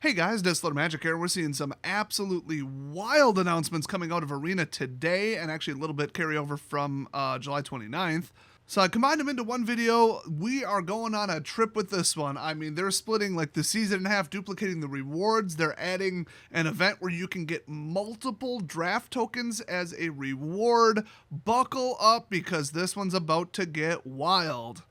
Hey guys, Distler Magic here. We're seeing some absolutely wild announcements coming out of Arena today, and actually a little bit carryover from July 29th. So I combined them into one video. We are going on a trip with this one. I mean, they're splitting like the season in half, duplicating the rewards. They're adding an event where you can get multiple draft tokens as a reward. Buckle up because this one's about to get wild.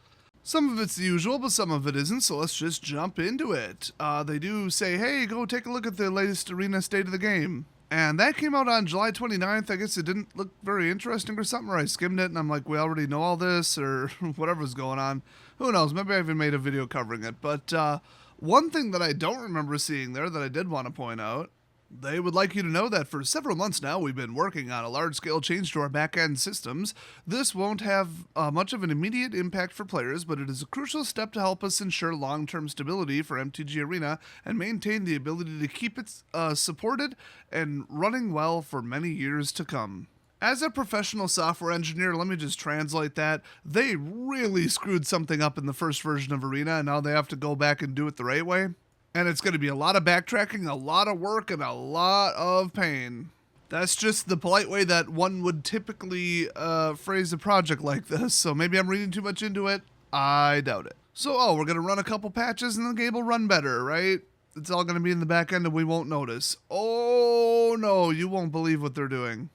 Some of it's the usual, but some of it isn't, so let's just jump into it. They do say, hey, go take a look at the latest Arena State of the Game. And that came out on July 29th. I guess it didn't look very interesting or something, or I skimmed it and I'm like, we already know all this, or whatever's going on. Who knows, maybe I even made a video covering it. But one thing that I don't remember seeing there that I did want to point out, they would like you to know that for several months now, we've been working on a large-scale change to our back-end systems. This won't have much of an immediate impact for players, but it is a crucial step to help us ensure long-term stability for MTG Arena and maintain the ability to keep it supported and running well for many years to come. As a professional software engineer, let me just translate that. They really screwed something up in the first version of Arena, and now they have to go back and do it the right way. And it's going to be a lot of backtracking, a lot of work, and a lot of pain. That's just the polite way that one would typically phrase a project like this, so maybe I'm reading too much into it. I doubt it. So, we're going to run a couple patches and the game will run better, right? It's all going to be in the back end and we won't notice. Oh no, you won't believe what they're doing.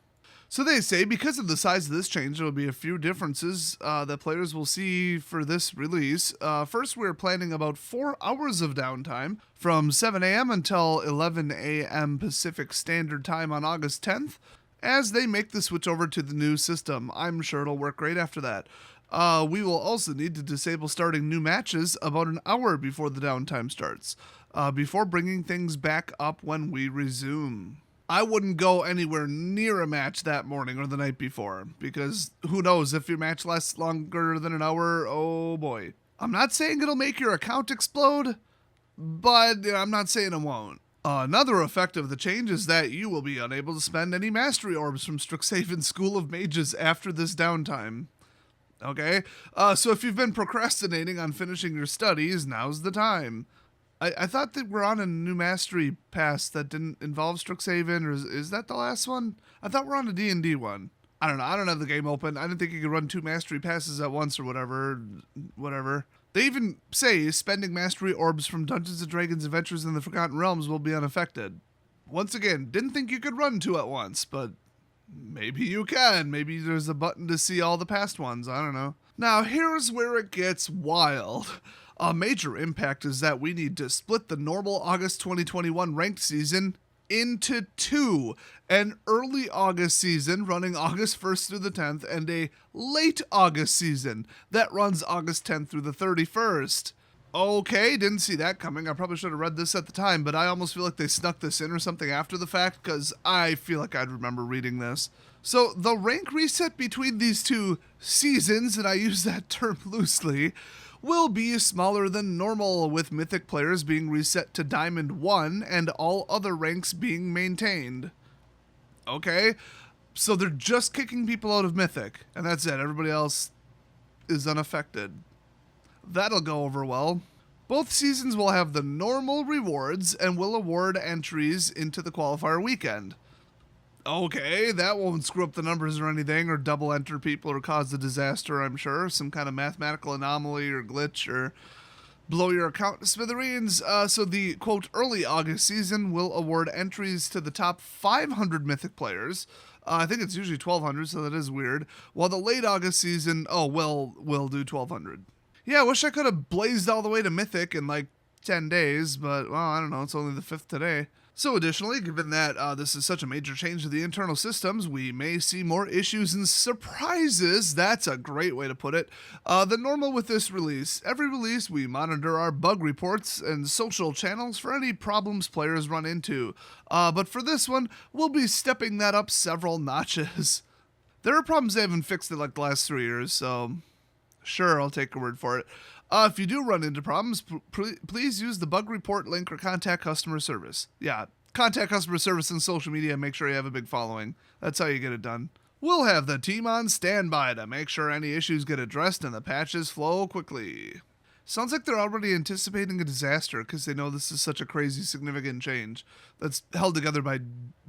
So they say because of the size of this change, there will be a few differences that players will see for this release. First, we're planning about 4 hours of downtime from 7 a.m. until 11 a.m. Pacific Standard Time on August 10th as they make the switch over to the new system. I'm sure it'll work great after that. We will also need to disable starting new matches about an hour before the downtime starts, before bringing things back up when we resume. I wouldn't go anywhere near a match that morning or the night before, because who knows, if your match lasts longer than an hour, oh boy. I'm not saying it'll make your account explode, but I'm not saying it won't. Another effect of the change is that you will be unable to spend any mastery orbs from Strixhaven School of Mages after this downtime. Okay, so if you've been procrastinating on finishing your studies, now's the time. I thought that we're on a new mastery pass that didn't involve Strixhaven, or is that the last one? I thought we're on a D&D one. I don't know. I don't have the game open. I didn't think you could run 2 mastery passes at once or whatever. They even say spending mastery orbs from Dungeons & Dragons Adventures in the Forgotten Realms will be unaffected. Once again, didn't think you could run 2 at once, but maybe you can. Maybe there's a button to see all the past ones. I don't know. Now, here's where it gets wild. A major impact is that we need to split the normal August 2021 ranked season into 2. An early August season running August 1st through the 10th and a late August season that runs August 10th through the 31st. Okay, didn't see that coming. I probably should have read this at the time, but I almost feel like they snuck this in or something after the fact because I feel like I'd remember reading this. So the rank reset between these 2 seasons, and I use that term loosely, will be smaller than normal, with Mythic players being reset to Diamond 1 and all other ranks being maintained. Okay, so they're just kicking people out of Mythic, and that's it. Everybody else is unaffected. That'll go over well. Both seasons will have the normal rewards and will award entries into the qualifier weekend. Okay, that won't screw up the numbers or anything, or double enter people or cause a disaster, I'm sure. Some kind of mathematical anomaly or glitch or blow your account to smithereens. So the, quote, early August season will award entries to the top 500 Mythic players. I think it's usually 1,200, so that is weird. While the late August season, will do 1,200. Yeah, I wish I could have blazed all the way to Mythic in like 10 days, but, well, I don't know, it's only the 5th today. So additionally, given that this is such a major change to the internal systems, we may see more issues and surprises. That's a great way to put it. Than normal with this release. Every release, we monitor our bug reports and social channels for any problems players run into. But for this one, we'll be stepping that up several notches. There are problems they haven't fixed in like the last 3 years, so sure, I'll take your word for it. If you do run into problems, please use the bug report link or contact customer service. Yeah, contact customer service on social media and make sure you have a big following. That's how you get it done. We'll have the team on standby to make sure any issues get addressed and the patches flow quickly. Sounds like they're already anticipating a disaster because they know this is such a crazy, significant change that's held together by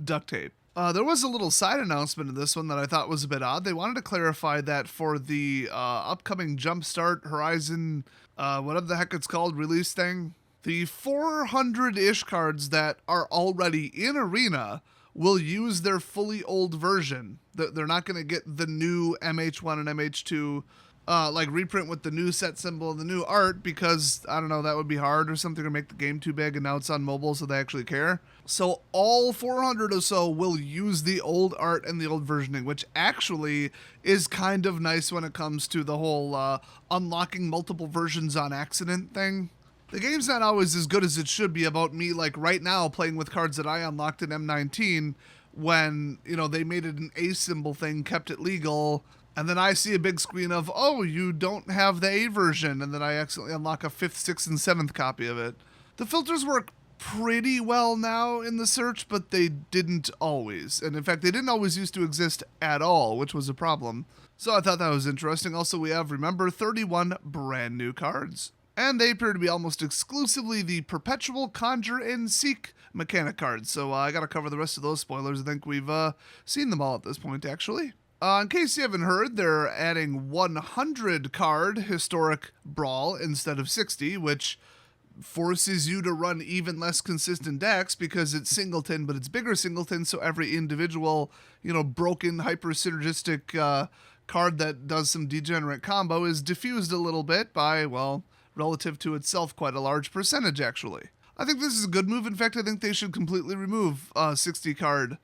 duct tape. There was a little side announcement in this one that I thought was a bit odd. They wanted to clarify that for the upcoming Jumpstart Horizon, whatever the heck it's called, release thing, the 400-ish cards that are already in Arena will use their fully old version. They're not going to get the new MH1 and MH2 like reprint with the new set symbol and the new art because, I don't know, that would be hard or something, or make the game too big, and now it's on mobile so they actually care. So all 400 or so will use the old art and the old versioning, which actually is kind of nice when it comes to the whole unlocking multiple versions on accident thing. The game's not always as good as it should be about me, like right now, playing with cards that I unlocked in M19 when, you know, they made it an A symbol thing, kept it legal, and then I see a big screen of, oh, you don't have the A version, and then I accidentally unlock a 5th, 6th, and 7th copy of it. The filters work pretty well now in the search, but they didn't always. And in fact, they didn't always used to exist at all, which was a problem. So I thought that was interesting. Also, we have, remember, 31 brand new cards. And they appear to be almost exclusively the Perpetual, Conjure, and Seek mechanic cards. So I gotta cover the rest of those spoilers. I think we've seen them all at this point, actually. In case you haven't heard, they're adding 100 card Historic Brawl instead of 60, which forces you to run even less consistent decks because it's singleton, but it's bigger singleton, so every individual, you know, broken, hyper-synergistic card that does some degenerate combo is diffused a little bit by, well, relative to itself, quite a large percentage, actually. I think this is a good move. In fact, I think they should completely remove 60-card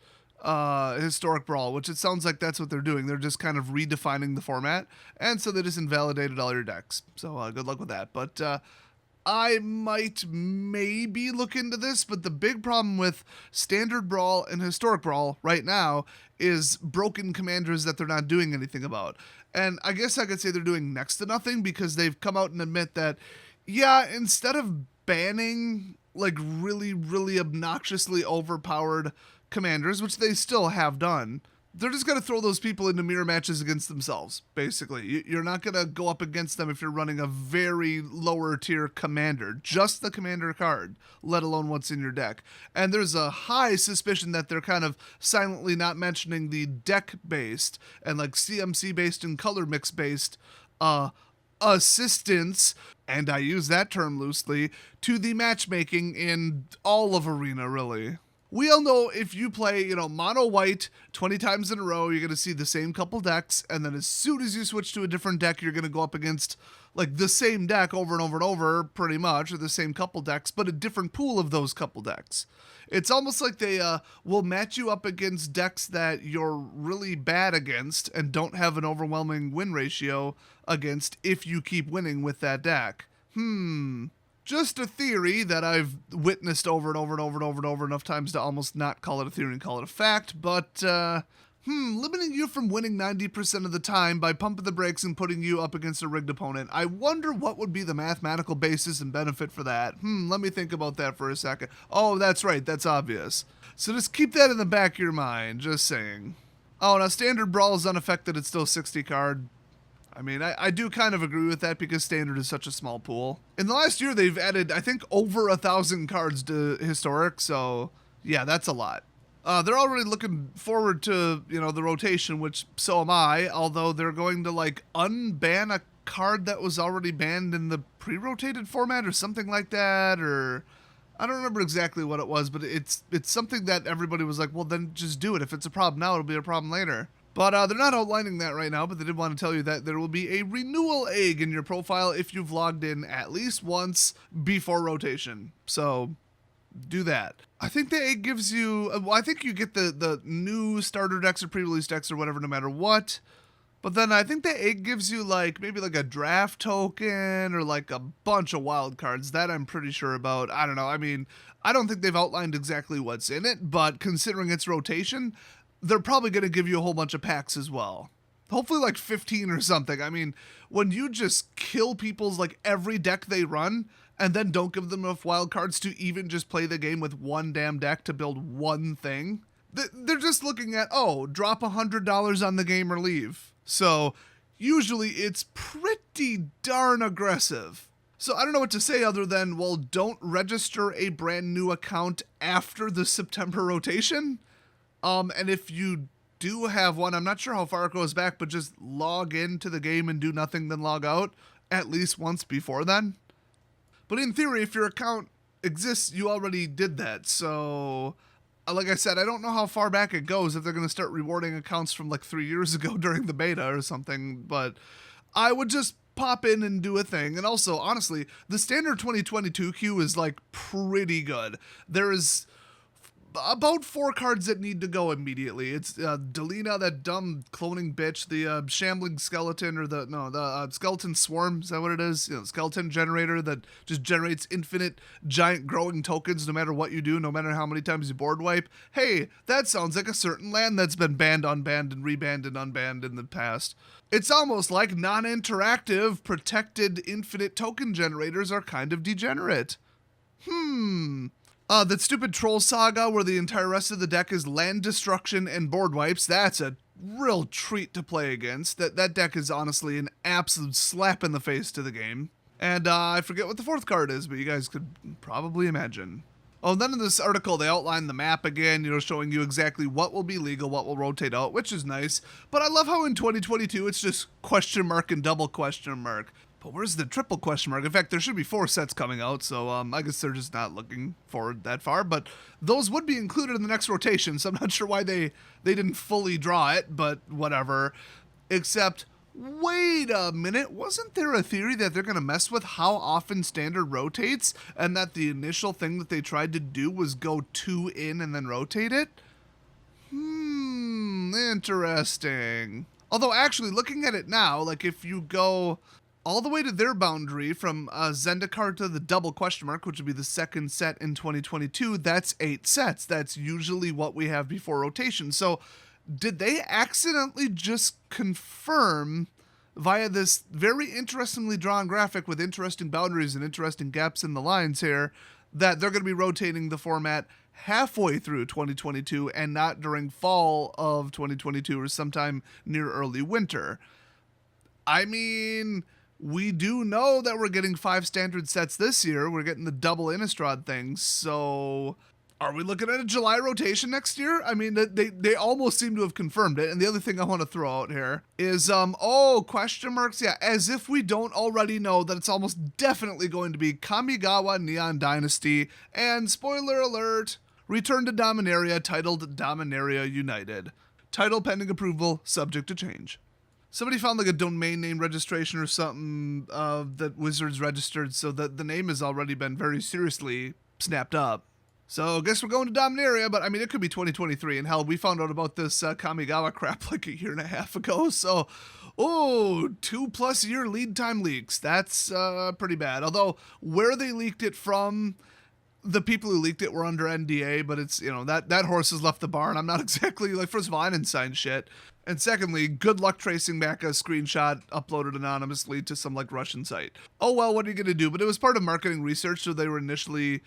Historic Brawl, which it sounds like that's what they're doing. They're just kind of redefining the format, and so they just invalidated all your decks. So good luck with that. But I might maybe look into this, but the big problem with Standard Brawl and Historic Brawl right now is broken commanders that they're not doing anything about. And I guess I could say they're doing next to nothing because they've come out and admit that, yeah, instead of banning like really, really obnoxiously overpowered commanders, which they still have done, they're just going to throw those people into mirror matches against themselves, basically. You're not going to go up against them if you're running a very lower tier commander, just the commander card, let alone what's in your deck. And there's a high suspicion that they're kind of silently not mentioning the deck-based and like CMC-based and color mix-based assistance, and I use that term loosely, to the matchmaking in all of Arena, really. We all know if you play, you know, mono white 20 times in a row, you're going to see the same couple decks, and then as soon as you switch to a different deck, you're going to go up against, like, the same deck over and over and over, pretty much, or the same couple decks, but a different pool of those couple decks. It's almost like they will match you up against decks that you're really bad against and don't have an overwhelming win ratio against if you keep winning with that deck. Just a theory that I've witnessed over and over and over and over and over enough times to almost not call it a theory and call it a fact, but, limiting you from winning 90% of the time by pumping the brakes and putting you up against a rigged opponent. I wonder what would be the mathematical basis and benefit for that. Let me think about that for a second. Oh, that's right, that's obvious. So just keep that in the back of your mind, just saying. Oh, now Standard Brawl is unaffected, it's still 60 card. I mean, I do kind of agree with that because Standard is such a small pool. In the last year, they've added, I think, over 1,000 cards to Historic, so yeah, that's a lot. They're already looking forward to, you know, the rotation, which so am I, although they're going to, like, unban a card that was already banned in the pre-rotated format or something like that, or I don't remember exactly what it was, but it's something that everybody was like, well, then just do it. If it's a problem now, it'll be a problem later. But they're not outlining that right now, but they did want to tell you that there will be a renewal egg in your profile if you've logged in at least once before rotation. So do that. I think the egg gives you, well, I think you get the new starter decks or pre-release decks or whatever no matter what. But then I think the egg gives you like maybe like a draft token or like a bunch of wild cards. That I'm pretty sure about. I don't know. I mean, I don't think they've outlined exactly what's in it, but considering its rotation, they're probably going to give you a whole bunch of packs as well. Hopefully like 15 or something. I mean, when you just kill people's like every deck they run and then don't give them enough wild cards to even just play the game with one damn deck to build one thing, they're just looking at, oh, drop $100 on the game or leave. So usually it's pretty darn aggressive. So I don't know what to say other than, well, don't register a brand new account after the September rotation. And if you do have one, I'm not sure how far it goes back, but just log into the game and do nothing, then log out at least once before then. But in theory, if your account exists, you already did that. So, like I said, I don't know how far back it goes, if they're going to start rewarding accounts from like 3 years ago during the beta or something. But I would just pop in and do a thing. And also, honestly, the standard 2022 queue is like pretty good. There is about 4 cards that need to go immediately. It's Delina, that dumb cloning bitch, the shambling skeleton, or the skeleton swarm, is that what it is? You know, skeleton generator that just generates infinite giant growing tokens no matter what you do, no matter how many times you board wipe. Hey, that sounds like a certain land that's been banned, unbanned, and rebanned and unbanned in the past. It's almost like non-interactive, protected infinite token generators are kind of degenerate. That stupid troll saga where the entire rest of the deck is land destruction and board wipes, that's a real treat to play against. That deck is honestly an absolute slap in the face to the game. And I forget what the 4th card is, but you guys could probably imagine. Oh, then in this article, they outline the map again, showing you exactly what will be legal, what will rotate out, which is nice. But I love how in 2022, it's just question mark and double question mark. But where's the triple question mark? In fact, there should be 4 sets coming out, so I guess they're just not looking forward that far. But those would be included in the next rotation, so I'm not sure why they didn't fully draw it, but whatever. Except, wait a minute, wasn't there a theory that they're going to mess with how often standard rotates, and that the initial thing that they tried to do was go 2 in and then rotate it? Interesting. Although, actually, looking at it now, like if you go all the way to their boundary from Zendikar to the double question mark, which would be the 2nd set in 2022, that's 8 sets. That's usually what we have before rotation. So did they accidentally just confirm via this very interestingly drawn graphic with interesting boundaries and interesting gaps in the lines here that they're going to be rotating the format halfway through 2022 and not during fall of 2022 or sometime near early winter? I mean, we do know that we're getting 5 standard sets this year. We're getting the double Innistrad things. So are we looking at a July rotation next year? I mean, they almost seem to have confirmed it. And the other thing I want to throw out here is, question marks. Yeah, as if we don't already know that it's almost definitely going to be Kamigawa Neon Dynasty. And spoiler alert, Return to Dominaria, titled Dominaria United. Title pending approval, subject to change. Somebody found like a domain name registration or something that Wizards registered, so that the name has already been very seriously snapped up. So I guess we're going to Dominaria, but I mean, it could be 2023. And hell, we found out about this Kamigawa crap like a year and a half ago. So, 2+ year lead time leaks. That's pretty bad. Although, where they leaked it from, the people who leaked it were under NDA, but it's, that horse has left the barn. I'm not exactly, first of all, I didn't sign shit. And secondly, good luck tracing back a screenshot uploaded anonymously to some, Russian site. Oh, well, what are you going to do? But it was part of marketing research, so they were initially,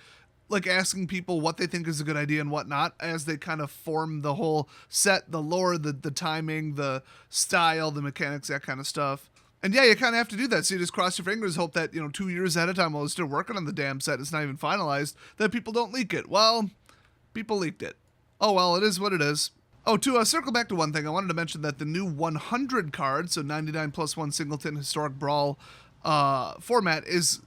asking people what they think is a good idea and what not, as they kind of form the whole set, the lore, the timing, the style, the mechanics, that kind of stuff. And yeah, you kind of have to do that. So you just cross your fingers, hope that, 2 years ahead of time while they're still working on the damn set, it's not even finalized, that people don't leak it. Well, people leaked it. Oh, well, it is what it is. Oh, to circle back to one thing, I wanted to mention that the new 100 card, so 99 plus 1 Singleton Historic Brawl format, is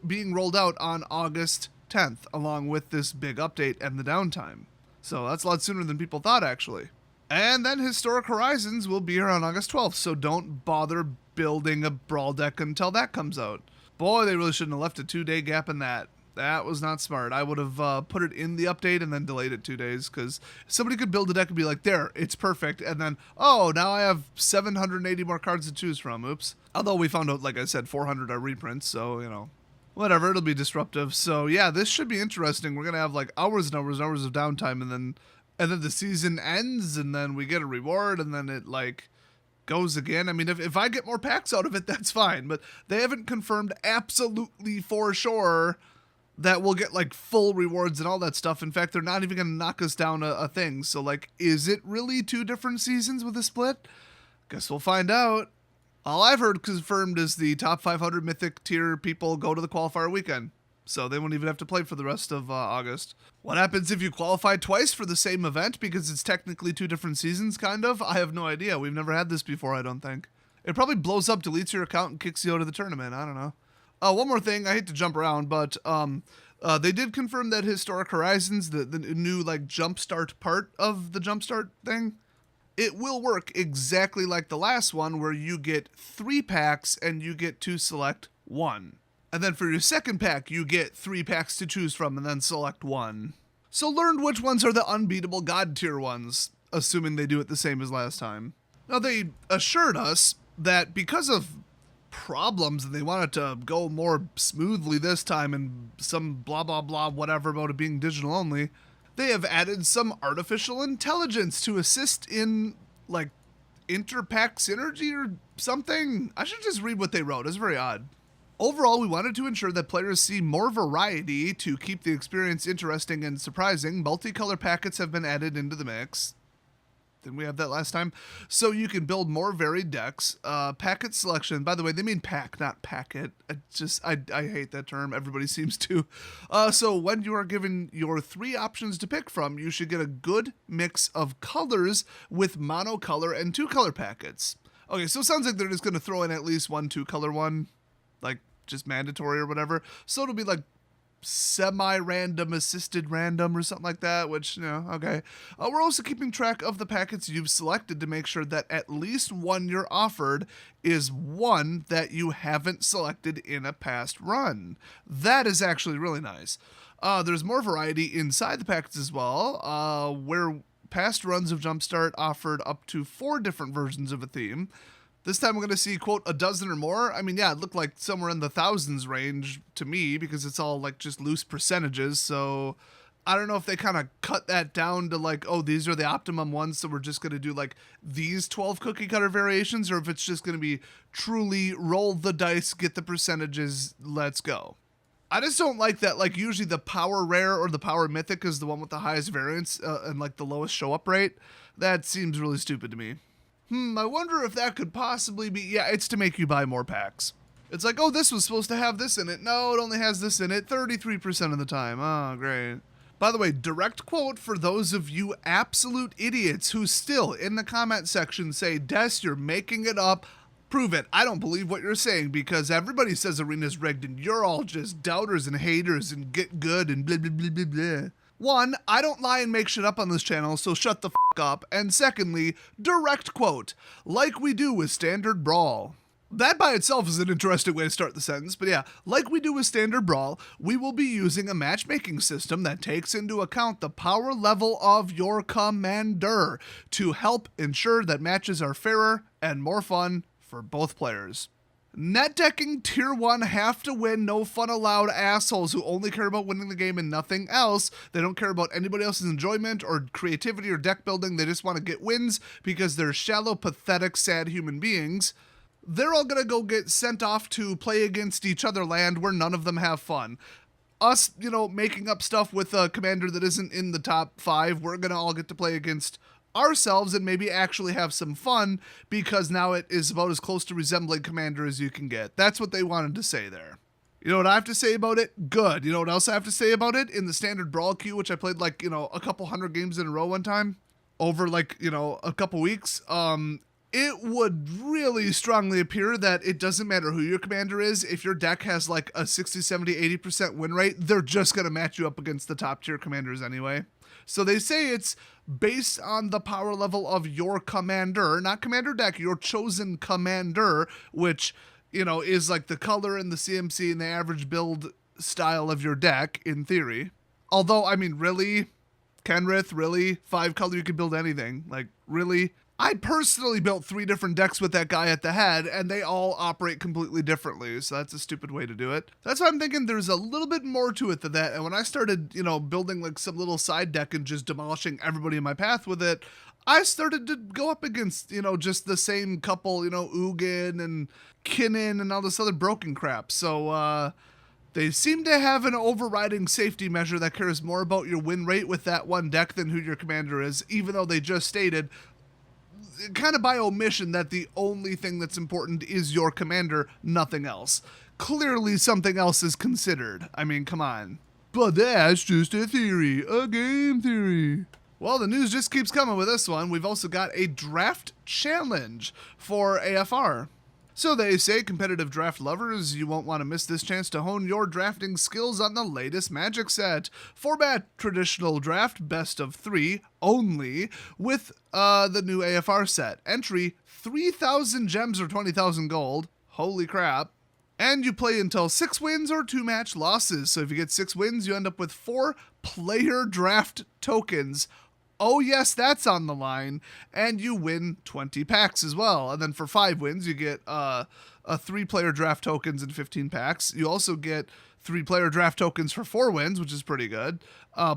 being rolled out on August 10th, along with this big update and the downtime. So that's a lot sooner than people thought, actually. And then Historic Horizons will be here on August 12th, so don't bother building a Brawl deck until that comes out. Boy, they really shouldn't have left a 2-day gap in that. That was not smart. I would have put it in the update and then delayed it 2 days, because somebody could build a deck and be like, there, it's perfect, and then, oh, now I have 780 more cards to choose from. Oops. Although we found out, like I said, 400 are reprints, so, whatever, it'll be disruptive. So, yeah, this should be interesting. We're going to have, hours and hours and hours of downtime, and then the season ends, and then we get a reward, and then it, goes again. I mean, if I get more packs out of it, that's fine, but they haven't confirmed absolutely for sure that we'll get full rewards and all that stuff. In fact, they're not even going to knock us down a thing. So is it really 2 different seasons with a split? Guess we'll find out. All I've heard confirmed is the top 500 mythic tier people go to the qualifier weekend. So they won't even have to play for the rest of August. What happens if you qualify twice for the same event because it's technically 2 different seasons, kind of? I have no idea. We've never had this before, I don't think. It probably blows up, deletes your account, and kicks you out of the tournament. I don't know. One more thing. I hate to jump around, but they did confirm that Historic Horizons, the new like jumpstart part of the jumpstart thing, it will work exactly like the last one, where you get 3 packs and you get to select 1. And then for your second pack, you get 3 packs to choose from and then select 1. So learn which ones are the unbeatable god tier ones, assuming they do it the same as last time. Now they assured us that because of problems and they wanted to go more smoothly this time and some blah blah blah whatever about it being digital only, they have added some artificial intelligence to assist in like interpack synergy or something. I should just read what they wrote. It's very odd. Overall, we wanted to ensure that players see more variety to keep the experience interesting and surprising. Multicolor packets have been added into the mix. Didn't we have that last time? So you can build more varied decks. Packet selection. By the way, they mean pack, not packet. I hate that term. Everybody seems to. So when you are given your 3 options to pick from, you should get a good mix of colors with monocolor and 2-color packets. Okay, so it sounds like they're just going to throw in at least 1 2-color one, like just mandatory or whatever. So it'll be like semi-random, assisted random or something like that, which, you know, okay. We're also keeping track of the packets you've selected to make sure that at least one you're offered is one that you haven't selected in a past run. That is actually really nice. There's more variety inside the packets as well, where past runs of Jumpstart offered up to 4 different versions of a theme. This time we're going to see, quote, a dozen or more. I mean, yeah, it looked like somewhere in the thousands range to me because it's all like just loose percentages. So I don't know if they kind of cut that down to like, oh, these are the optimum ones, so we're just going to do like these 12 cookie cutter variations, or if it's just going to be truly roll the dice, get the percentages, let's go. I just don't like that. Like usually the power rare or the power mythic is the one with the highest variance and like the lowest show up rate. That seems really stupid to me. I wonder if that could possibly be, yeah, it's to make you buy more packs. It's like, oh, this was supposed to have this in it. No, it only has this in it 33% of the time. Oh, great. By the way, direct quote for those of you absolute idiots who still in the comment section say, Des, you're making it up. Prove it. I don't believe what you're saying because everybody says Arena's rigged and you're all just doubters and haters and get good and blah, blah, blah, blah, blah. 1, I don't lie and make shit up on this channel, so shut the f*** up. And secondly, direct quote, like we do with Standard Brawl. That by itself is an interesting way to start the sentence, but yeah, like we do with Standard Brawl, we will be using a matchmaking system that takes into account the power level of your commander to help ensure that matches are fairer and more fun for both players. Net decking tier 1 have to win, no fun allowed assholes who only care about winning the game and nothing else. They don't care about anybody else's enjoyment or creativity or deck building. They just want to get wins because they're shallow, pathetic, sad human beings. They're all going to go get sent off to play against each other land where none of them have fun. Us, you know, making up stuff with a commander that isn't in the top 5, we're going to all get to play against ourselves and maybe actually have some fun because now it is about as close to resembling Commander as you can get. That's what they wanted to say there. You know what I have to say about it? Good. You know what else I have to say about it? In the Standard Brawl queue, which I played like, you know, a couple hundred games in a row one time over like, you know, a couple weeks, it would really strongly appear that it doesn't matter who your commander is. If your deck has like a 60, 70, 80% win rate, they're just going to match you up against the top tier commanders anyway. So they say it's based on the power level of your commander, not commander deck, your chosen commander, which, you know, is like the color and the CMC and the average build style of your deck in theory. Although, I mean, really, Kenrith, really, 5 color, you could build anything. Like, really? I personally built 3 different decks with that guy at the head, and they all operate completely differently, so that's a stupid way to do it. That's why I'm thinking there's a little bit more to it than that, and when I started, you know, building like some little side deck and just demolishing everybody in my path with it, I started to go up against, you know, just the same couple, you know, Ugin and Kinnan and all this other broken crap, so, they seem to have an overriding safety measure that cares more about your win rate with that one deck than who your commander is, even though they just stated kind of by omission that the only thing that's important is your commander, nothing else. Clearly something else is considered. I mean, come on. But that's just a theory, a game theory. Well, the news just keeps coming with this one. We've also got a draft challenge for AFR. So they say, competitive draft lovers, you won't want to miss this chance to hone your drafting skills on the latest Magic set. Format traditional draft, best of 3 only, with the new AFR set. Entry, 3,000 gems or 20,000 gold. Holy crap. And you play until 6 wins or 2 match losses. So if you get 6 wins, you end up with 4 player draft tokens. Oh yes, that's on the line. And you win 20 packs as well. And then for 5 wins, you get 3 player draft tokens and 15 packs. You also get 3 player draft tokens for 4 wins, which is pretty good,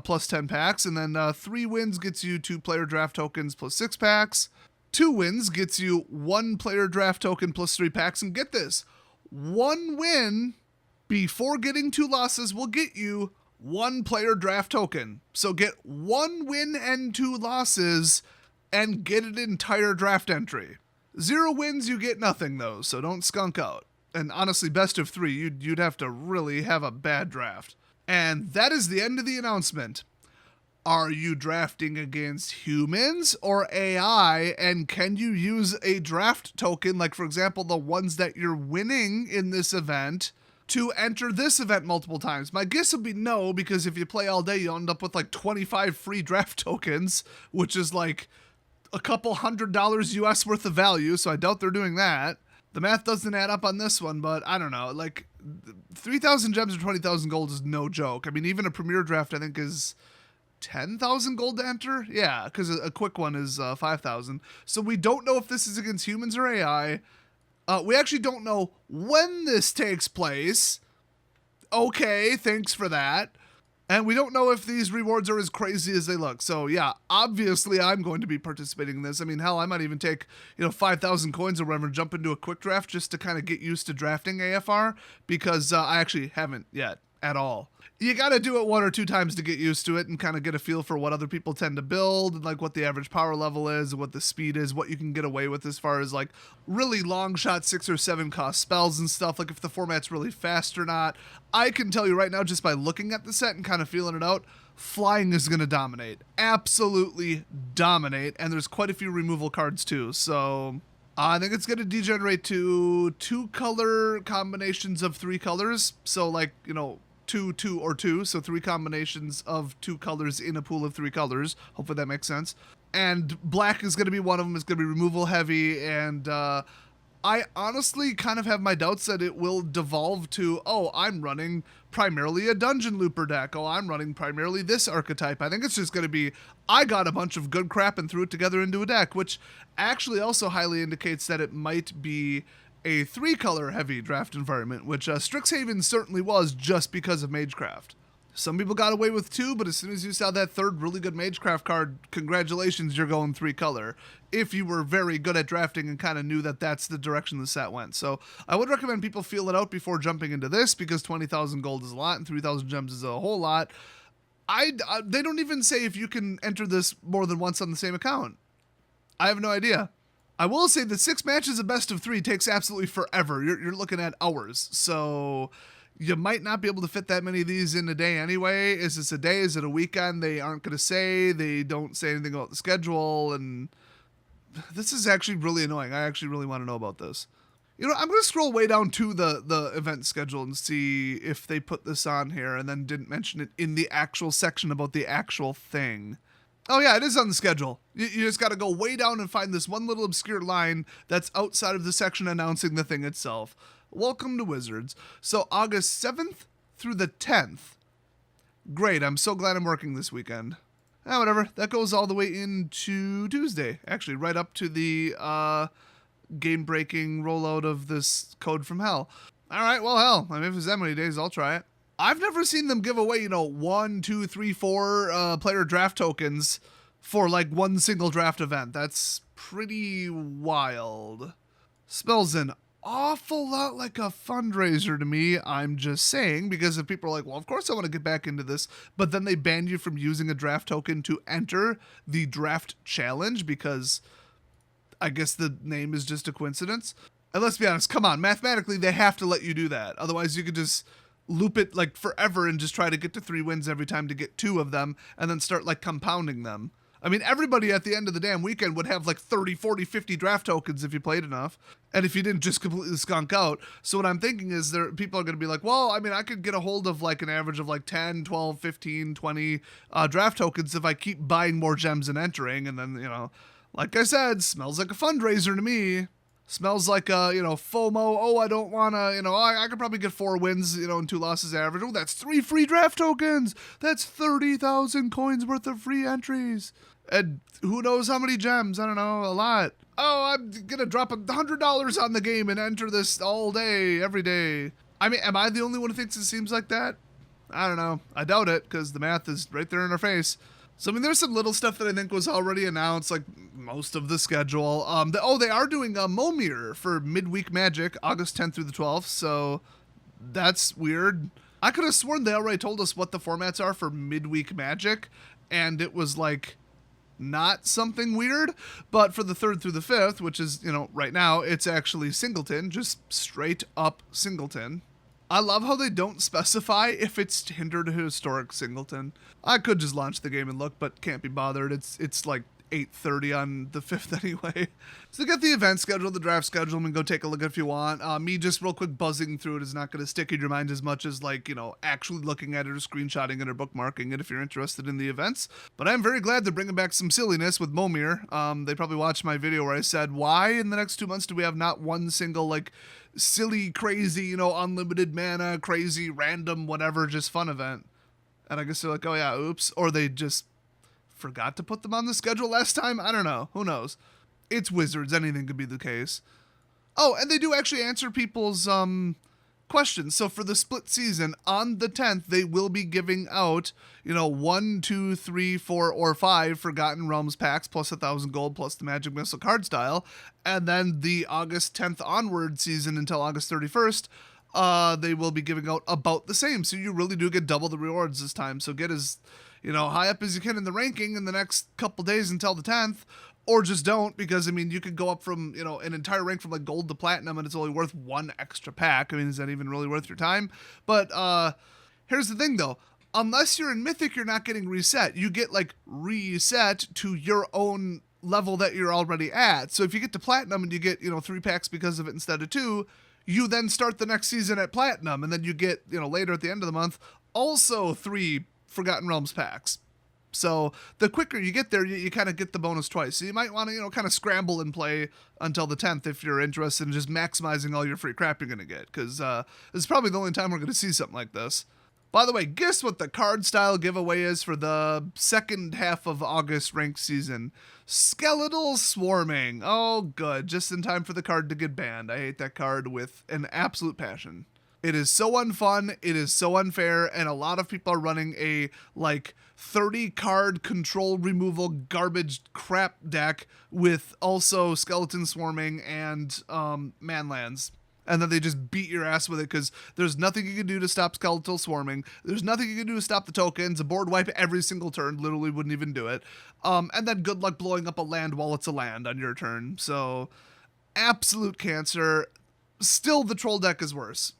plus 10 packs. And then 3 wins gets you 2 player draft tokens plus 6 packs. 2 wins gets you 1 player draft token plus 3 packs. And get this, 1 win before getting 2 losses will get you 1 player draft token. So get 1 win and 2 losses and get an entire draft entry. 0 wins, you get nothing though, so don't skunk out. And honestly, best of 3, you'd have to really have a bad draft. And that is the end of the announcement. Are you drafting against humans or AI? And can you use a draft token, like for example, the ones that you're winning in this event, to enter this event multiple times? My guess would be no, because if you play all day, you'll end up with like 25 free draft tokens, which is like a couple $100 US worth of value, so I doubt they're doing that. The math doesn't add up on this one, but I don't know. Like, 3,000 gems or 20,000 gold is no joke. I mean, even a premier draft, I think, is 10,000 gold to enter? Yeah, because a quick one is 5,000. So we don't know if this is against humans or AI. We actually don't know when this takes place. Okay, thanks for that. And we don't know if these rewards are as crazy as they look. So yeah, obviously I'm going to be participating in this. I mean, hell, I might even take, 5,000 coins or whatever, jump into a quick draft just to kind of get used to drafting AFR, because I actually haven't yet at all. You got to do it 1 or 2 times to get used to it and kind of get a feel for what other people tend to build, and like what the average power level is, what the speed is, what you can get away with as far as like really long shot 6 or 7 cost spells and stuff, like if the format's really fast or not. I can tell you right now, just by looking at the set and kind of feeling it out, flying is going to dominate. Absolutely dominate. And there's quite a few removal cards too. So I think it's going to degenerate to 2 color combinations of 3 colors. So like, 2, 2, or 2, so 3 combinations of 2 colors in a pool of 3 colors. Hopefully that makes sense. And black is going to be one of them. It's going to be removal heavy, and I honestly kind of have my doubts that it will devolve to, oh, I'm running primarily a dungeon looper deck. Oh, I'm running primarily this archetype. I think it's just going to be, I got a bunch of good crap and threw it together into a deck, which actually also highly indicates that it might be a 3-color heavy draft environment, which Strixhaven certainly was just because of Magecraft. Some people got away with 2, but as soon as you saw that 3rd really good Magecraft card, congratulations, you're going 3-color. If you were very good at drafting and kind of knew that that's the direction the set went. So I would recommend people feel it out before jumping into this, because 20,000 gold is a lot and 3,000 gems is a whole lot. They don't even say if you can enter this more than once on the same account. I have no idea. I will say that 6 matches of best of 3 takes absolutely forever. You're looking at hours. So you might not be able to fit that many of these in a day anyway. Is this a day? Is it a weekend? They aren't going to say. They don't say anything about the schedule. And this is actually really annoying. I actually really want to know about this. I'm going to scroll way down to the event schedule and see if they put this on here and then didn't mention it in the actual section about the actual thing. Oh yeah, it is on the schedule. You just got to go way down and find this one little obscure line that's outside of the section announcing the thing itself. Welcome to Wizards. So August 7th through the 10th. Great, I'm so glad I'm working this weekend. Whatever, that goes all the way into Tuesday. Actually, right up to the game-breaking rollout of this Code from Hell. All right, well, hell, I mean, if it's that many days, I'll try it. I've never seen them give away, 1, 2, 3, 4 player draft tokens for like one single draft event. That's pretty wild. Smells an awful lot like a fundraiser to me, I'm just saying, because if people are like, well, of course I want to get back into this, but then they ban you from using a draft token to enter the draft challenge because I guess the name is just a coincidence. And let's be honest, come on, mathematically they have to let you do that. Otherwise you could just loop it like forever and just try to get to 3 wins every time to get 2 of them and then start like compounding them. I mean, everybody at the end of the damn weekend would have like 30, 40, 50 draft tokens if you played enough. And if you didn't just completely skunk out. So what I'm thinking is people are going to be like, well, I mean, I could get a hold of like an average of like 10, 12, 15, 20 draft tokens if I keep buying more gems and entering. And then, like I said, smells like a fundraiser to me. Smells like FOMO. Oh, I don't want to, I could probably get 4 wins, and 2 losses average. Oh, that's 3 free draft tokens. That's 30,000 coins worth of free entries. And who knows how many gems? I don't know, a lot. Oh, I'm going to drop $100 on the game and enter this all day, every day. I mean, am I the only one who thinks it seems like that? I don't know. I doubt it, because the math is right there in our face. So, I mean, there's some little stuff that I think was already announced, like most of the schedule. They are doing a MOMIR for Midweek Magic, August 10th through the 12th, so that's weird. I could have sworn they already told us what the formats are for Midweek Magic, and it was, like, not something weird. But for the 3rd through the 5th, which is, right now, it's actually Singleton, just straight up Singleton. I love how they don't specify if it's standard or historic Singleton. I could just launch the game and look, but can't be bothered. It's like 8:30 on the 5th anyway. So get the event schedule, the draft schedule, and go take a look if you want. Me just real quick buzzing through it is not going to stick in your mind as much as like, actually looking at it or screenshotting it or bookmarking it if you're interested in the events. But I'm very glad they're bringing back some silliness with MOMIR. They probably watched my video where I said, why in the next 2 months do we have not one single like silly, crazy, unlimited mana, crazy, random, whatever, just fun event? And I guess they're like, oh yeah, oops. Or they just forgot to put them on the schedule last time. I don't know. Who knows? It's Wizards. Anything could be the case. Oh, and they do actually answer people's questions. So for the split season, on the 10th, they will be giving out, 1, 2, 3, 4, or 5 Forgotten Realms packs plus 1,000 gold plus the Magic Missile card style. And then the August 10th onward season until August 31st, they will be giving out about the same. So you really do get double the rewards this time. So get as high up as you can in the ranking in the next couple days until the 10th, or just don't, because, you could go up from, an entire rank from, like, gold to platinum, and it's only worth 1 extra pack. Is that even really worth your time? But, here's the thing, though. Unless you're in Mythic, you're not getting reset. You get, like, reset to your own level that you're already at. So if you get to platinum and you get, 3 packs because of it instead of 2, you then start the next season at platinum, and then you get, later at the end of the month, also 3 Forgotten Realms packs. So the quicker you get there, you kind of get the bonus twice. So you might want to, kind of scramble and play until the 10th if you're interested in just maximizing all your free crap you're going to get. Because this is probably the only time we're going to see something like this. By the way, guess what the card style giveaway is for the second half of August ranked season? Skeletal Swarming. Oh, good. Just in time for the card to get banned. I hate that card with an absolute passion. It is so unfun, it is so unfair, and a lot of people are running a, 30-card control removal garbage crap deck with also Skeleton Swarming and Manlands. And then they just beat your ass with it because there's nothing you can do to stop Skeletal Swarming. There's nothing you can do to stop the tokens. A board wipe every single turn, literally wouldn't even do it. And then good luck blowing up a land while it's a land on your turn. So, absolute cancer. Still, the troll deck is worse.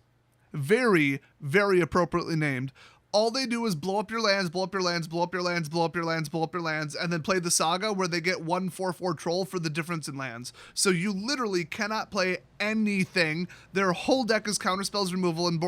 Very, very appropriately named. All they do is blow up your lands, blow up your lands, blow up your lands, blow up your lands, blow up your lands, and then play the saga where they get 1/4/4 troll for the difference in lands. So you literally cannot play anything. Their whole deck is counterspells removal and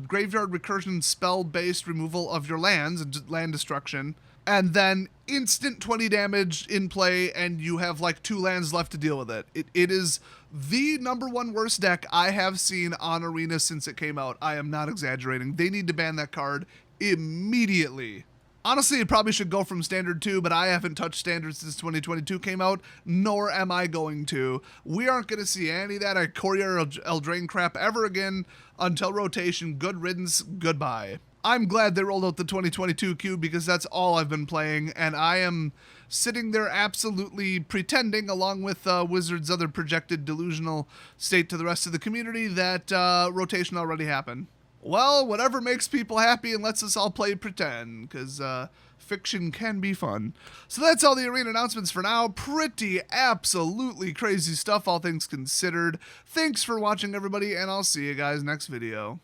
graveyard recursion spell-based removal of your lands and land destruction. And then instant 20 damage in play, and you have 2 lands left to deal with it. It is the #1 worst deck I have seen on Arena since it came out. I am not exaggerating. They need to ban that card immediately. Honestly, it probably should go from Standard 2, but I haven't touched Standard since 2022 came out, nor am I going to. We aren't going to see any of that Ikoria or Eldraine crap ever again until rotation. Good riddance, goodbye. I'm glad they rolled out the 2022 cube because that's all I've been playing, and I am sitting there absolutely pretending, along with Wizards' other projected delusional state to the rest of the community, that rotation already happened. Well, whatever makes people happy and lets us all play pretend, because fiction can be fun. So that's all the arena announcements for now. Pretty absolutely crazy stuff, all things considered. Thanks for watching, everybody, and I'll see you guys next video.